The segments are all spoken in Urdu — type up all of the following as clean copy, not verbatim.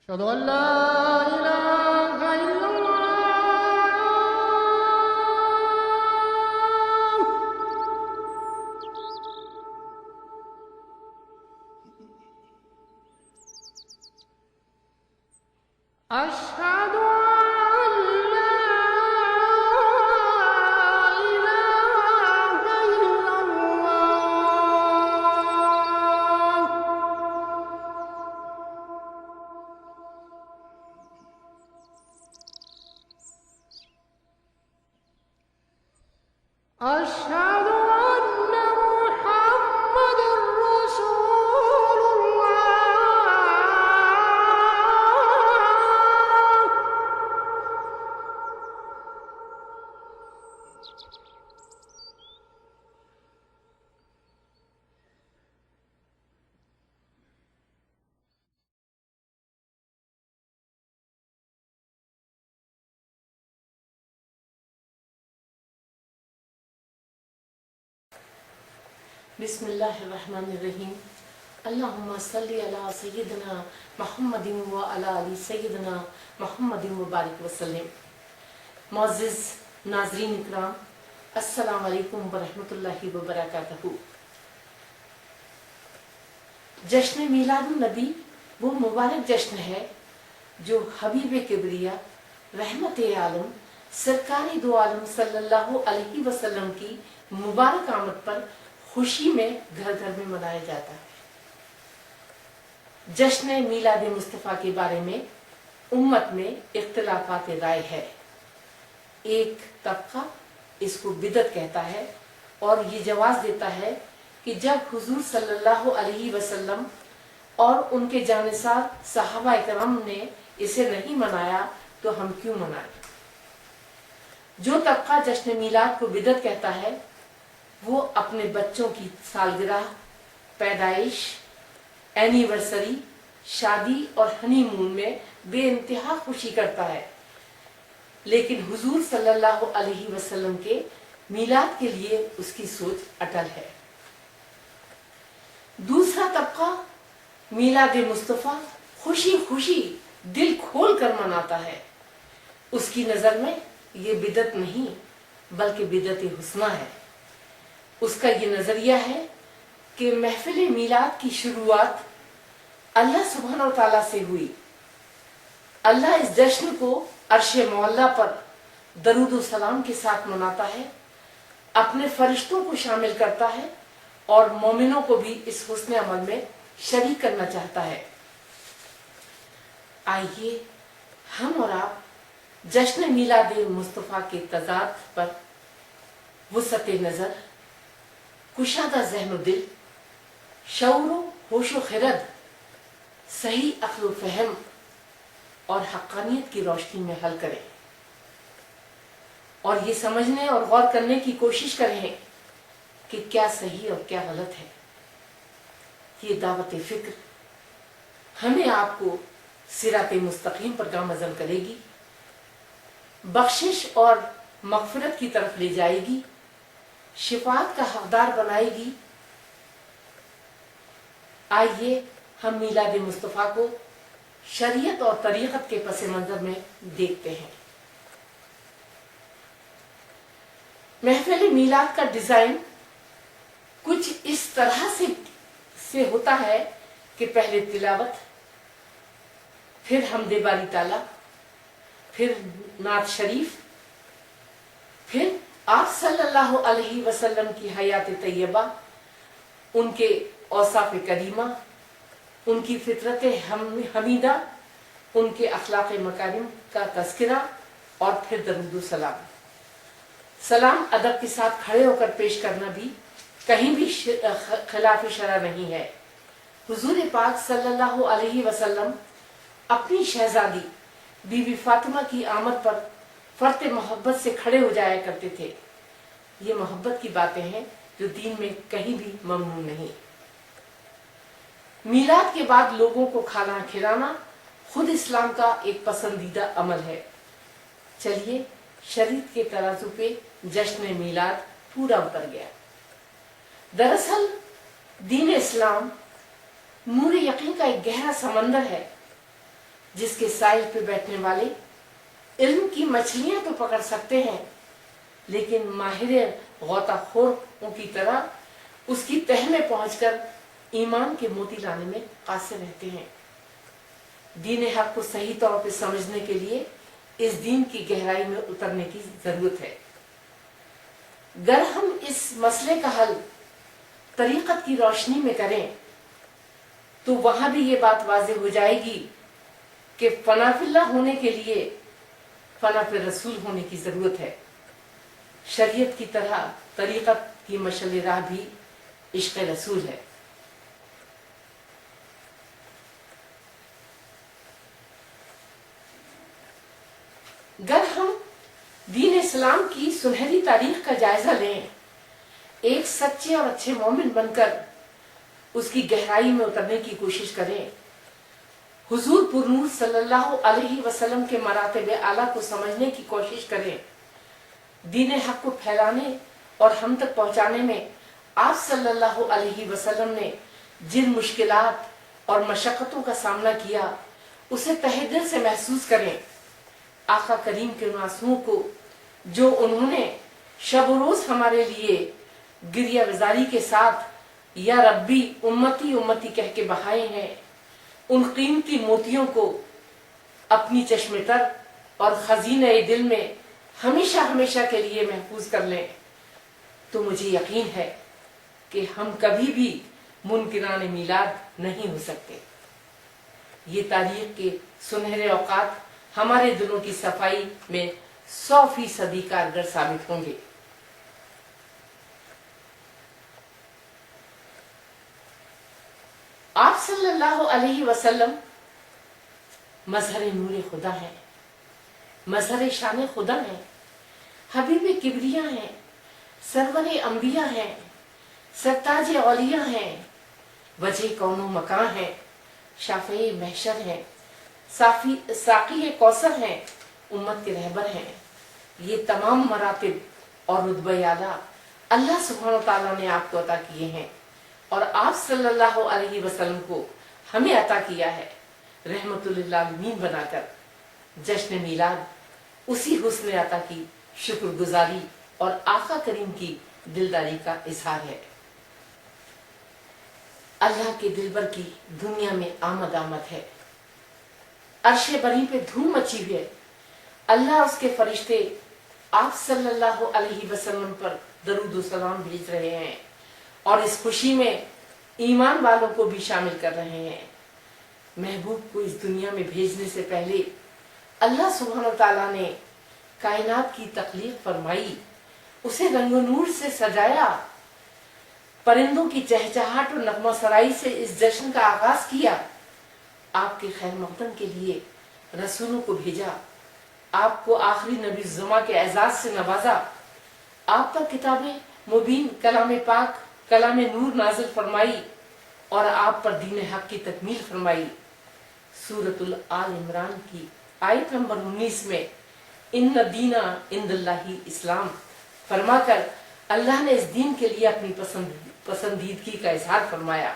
أشهد أن لا إله إلا الله. أشهد أن لا إله إلا الله. أشهد أن محمد رسول الله. بسم اللہ الرحمن الرحیم اللہم صلی علی سیدنا محمد و علی سیدنا محمد مبارک وسلم۔ معزز ناظرین اکرام، السلام علیکم ورحمۃ اللہ وبرکاتہ۔ جشن میلاد النبی وہ مبارک جشن ہے جو حبیب کبریا رحمت عالم سرکار دو عالم صلی اللہ علیہ وسلم کی مبارک آمد پر خوشی میں گھر گھر میں منایا جاتا ہے۔ جشن میلاد مصطفیٰ کے بارے میں امت میں اختلافات رائے ہے۔ ایک طبقہ اس کو بدعت کہتا ہے اور یہ جواز دیتا ہے کہ جب حضور صلی اللہ علیہ وسلم اور ان کے جانثار صحابہ کرام نے اسے نہیں منایا تو ہم کیوں منائیں۔ جو طبقہ جشن میلاد کو بدعت کہتا ہے وہ اپنے بچوں کی سالگرہ، پیدائش، اینیورسری، شادی اور ہنی مون میں بے انتہا خوشی کرتا ہے، لیکن حضور صلی اللہ علیہ وسلم کے میلاد کے لیے اس کی سوچ اٹل ہے۔ دوسرا طبقہ میلاد مصطفیٰ خوشی خوشی دل کھول کر مناتا ہے۔ اس کی نظر میں یہ بدعت نہیں بلکہ بدعت حسنہ ہے۔ اس کا یہ نظریہ ہے کہ محفل میلاد کی شروعات اللہ سبحانہ و تعالیٰ سے ہوئی۔ اللہ اس جشن کو عرش معلیٰ پر درود و سلام کے ساتھ مناتا ہے، اپنے فرشتوں کو شامل کرتا ہے اور مومنوں کو بھی اس حسن عمل میں شریک کرنا چاہتا ہے۔ آئیے ہم اور آپ جشن میلاد مصطفیٰ کے تضاد پر وسعت نظر، کشادہ ذہن و دل، شعور و ہوش و خرد، صحیح عقل و فہم اور حقانیت کی روشنی میں حل کریں اور یہ سمجھنے اور غور کرنے کی کوشش کریں کہ کیا صحیح اور کیا غلط ہے۔ یہ دعوت فکر ہمیں آپ کو صراط مستقیم پر گامزن کرے گی، بخشش اور مغفرت کی طرف لے جائے گی، شفاعت کا حقدار بنائے گی۔ آئیے ہم میلاد مصطفیٰ کو شریعت اور طریقت کے پس منظر میں دیکھتے ہیں۔ محفل میلاد کا ڈیزائن کچھ اس طرح سے ہوتا ہے کہ پہلے تلاوت، پھر حمد باری تعالیٰ، پھر نعت شریف، پھر آپ صلی اللہ علیہ وسلم کی حیات طیبہ، ان کے اوصاف کریمہ، ان کی فطرت حمیدہ، ان کے اخلاق مکارم کا تذکرہ اور پھر درود و سلام۔ سلام ادب کے ساتھ کھڑے ہو کر پیش کرنا بھی کہیں بھی خلاف شرع نہیں ہے۔ حضور پاک صلی اللہ علیہ وسلم اپنی شہزادی بی بی فاطمہ کی آمد پر فرط محبت سے کھڑے ہو جایا کرتے تھے۔ یہ محبت کی باتیں ہیں جو دین میں کہیں بھی ممنوع نہیں۔ میلاد کے بعد لوگوں کو کھانا کھلانا خود اسلام کا ایک پسندیدہ عمل ہے۔ چلیے شریعت کے ترازو پہ جشن میلاد پورا اتر گیا۔ دراصل دین اسلام نور یقین کا ایک گہرا سمندر ہے جس کے ساحل پہ بیٹھنے والے علم کی مچھلیاں تو پکڑ سکتے ہیں، لیکن ماہر غوطہ خوروں کی طرح اس کی تہ میں پہنچ کر ایمان کے موتی لانے میں قاصر رہتے ہیں۔ دین حق کو صحیح طور پہ سمجھنے کے لیے اس دین کی گہرائی میں اترنے کی ضرورت ہے۔ اگر ہم اس مسئلے کا حل طریقت کی روشنی میں کریں تو وہاں بھی یہ بات واضح ہو جائے گی کہ فنا فی اللہ ہونے کے لیے فنا فی رسول ہونے کی ضرورت ہے۔ شریعت کی طرح طریقت کی مشعل راہ بھی عشق رسول ہے۔ اگر ہم دین اسلام کی سنہری تاریخ کا جائزہ لیں، ایک سچے اور اچھے مومن بن کر اس کی گہرائی میں اترنے کی کوشش کریں، حضور پرنور صلی اللہ علیہ وسلم کے مراتب اعلیٰ کو سمجھنے کی کوشش کریں، دین حق کو پھیلانے اور ہم تک پہنچانے میں آپ صلی اللہ علیہ وسلم نے جن مشکلات اور مشقتوں کا سامنا کیا اسے تہہ دل سے محسوس کریں۔ آقا کریم کے ان آنسوؤں کو جو انہوں نے شب و روز ہمارے لیے گریہ وزاری کے ساتھ یا ربی امتی امتی کہہ کے بہائے ہیں، ان قیمتی موتیوں کو اپنی چشم تر اور خزینہ دل میں ہمیشہ ہمیشہ کے لیے محفوظ کر لیں تو مجھے یقین ہے کہ ہم کبھی بھی منکران میلاد نہیں ہو سکتے۔ یہ تاریخ کے سنہرے اوقات ہمارے دلوں کی صفائی میں 100% کارگر ثابت ہوں گے۔ آپ صلی اللہ علیہ وسلم مظہر نور خدا ہیں، مظہر شان خدا ہیں، حبیب کبریا ہیں، سرور انبیاء ہیں، سرتاج اولیاء ہیں، وجہ کون و مکان ہیں، شافع محشر ہیں، ساقی کوثر ہیں، امت کے رہبر ہیں۔ یہ تمام مراتب اور رتبہ اعلیٰ اللہ سبحانہ وتعالیٰ نے آپ کو عطا کیے ہیں اور آپ صلی اللہ علیہ وسلم کو ہمیں عطا کیا ہے رحمت للعالمین بنا کر۔ جشن میلاد اسی حسن عطا کی شکر گزاری اور آقا کریم کی دلداری کا اظہار ہے۔ اللہ کے دلبر کی دنیا میں آمد ہے، عرش بری پہ دھوم مچی ہوئی ہے۔ اللہ اس کے فرشتے آپ صلی اللہ علیہ وسلم پر درود و سلام بھیج رہے ہیں اور اس خوشی میں ایمان والوں کو بھی شامل کر رہے ہیں۔ محبوب کو اس دنیا میں بھیجنے سے پہلے اللہ سبحانہ وتعالیٰ نے کائنات کی تخلیق فرمائی، اسے رنگ و نور سے سجایا، پرندوں کی چہچہاہٹ اور نغمہ سرائی سے اس جشن کا آغاز کیا، آپ کے خیر مقدم کے لیے رسولوں کو بھیجا، آپ کو آخری نبی الزما کے اعزاز سے نوازا، آپ پر کتاب مبین کلام پاک کلام نور نازل فرمائی اور آپ پر دین حق کی تکمیل فرمائی۔ سورۃ آل عمران کی آیت نمبر 19 میں ان دینا عند اللہ اسلام فرما کر اللہ نے اس دین کے لیے اپنی پسندیدگی کا اظہار فرمایا۔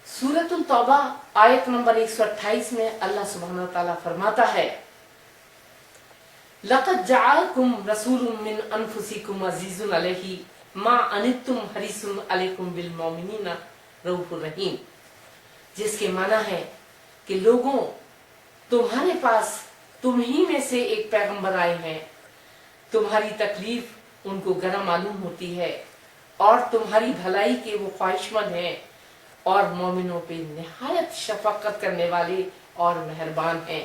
سورۃ التوبہ آیت نمبر 128 میں اللہ سبحانہ وتعالیٰ فرماتا ہے لَقَدْ جَعَلْكُمْ رَسُولٌ مِّنْ أَنفُسِكُمْ عَزِيزٌ عَلَيْهِ مَا عَنِتُّمْ حَرِيصٌ عَلَيْكُمْ بِالْمُؤْمِنِينَ رَءُوفٌ رَحِيمٌ، جس کے معنی ہے کہ لوگوں تمہارے پاس تم ہی میں سے ایک پیغمبر آئے ہیں، تمہاری تکلیف ان کو گرا معلوم ہوتی ہے اور تمہاری بھلائی کے وہ خواہش مند ہیں اور مومنوں پہ نہایت شفقت کرنے والے اور مہربان ہیں۔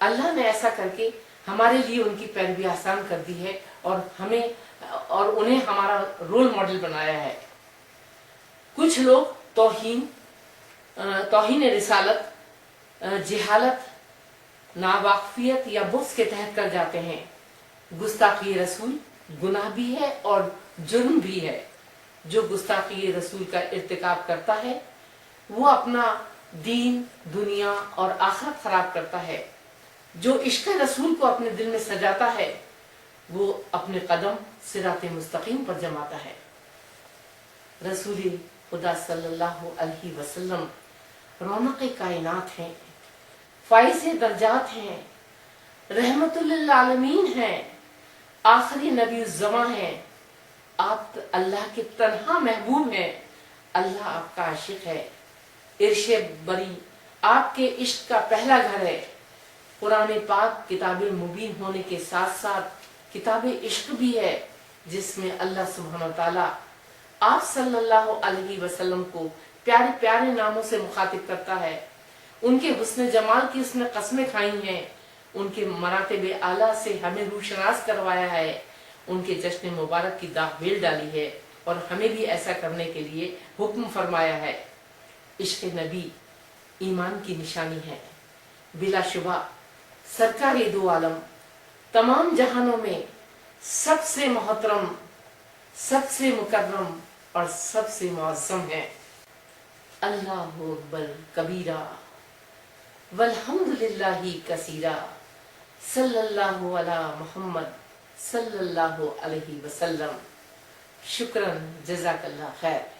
اللہ نے ایسا کر کے ہمارے لیے ان کی پیروی آسان کر دی ہے اور ہمیں اور انہیں ہمارا رول ماڈل بنایا ہے۔ کچھ لوگ توہین رسالت، جہالت، ناواقفیت یا بغض کے تحت کر جاتے ہیں۔ گستاخی رسول گناہ بھی ہے اور جرم بھی ہے۔ جو گستاخی رسول کا ارتکاب کرتا ہے وہ اپنا دین، دنیا اور آخرت خراب کرتا ہے۔ جو عشق رسول کو اپنے دل میں سجاتا ہے وہ اپنے قدم صراط مستقیم پر جماتا ہے۔ رسول خدا صلی اللہ علیہ وسلم رونق کائنات ہیں، فائز درجات ہیں، رحمت للعالمین ہیں، آخری نبی الزماں ہیں۔ آپ اللہ کے تنہا محبوب ہیں، اللہ آپ کا عاشق ہے۔ عرش بری آپ کے عشق کا پہلا گھر ہے۔ قرآن پاک کتاب مبین ہونے کے ساتھ ساتھ کتاب عشق بھی ہے، جس میں اللہ سبحانہ و تعالیٰ آپ صلی اللہ علیہ وسلم کو پیارے پیارے ناموں سے مخاطب کرتا ہے۔ ان کے حسن جمال کی اس نے قسمیں کھائی ہیں، ان کے مراتب اعلیٰ سے ہمیں روشناس کروایا ہے، ان کے جشن مبارک کی داغ بیل ڈالی ہے اور ہمیں بھی ایسا کرنے کے لیے حکم فرمایا ہے۔ عشق نبی ایمان کی نشانی ہے۔ بلا شبہ سرکار دو عالم تمام جہانوں میں سب سے محترم، سب سے مکرم اور سب سے معظم ہے۔ اللہ اکبر کبیرہ والحمد للہ کثیرہ، صلی اللہ علی محمد صلی اللہ علیہ وسلم۔ شکراً، جزاک اللہ خیر۔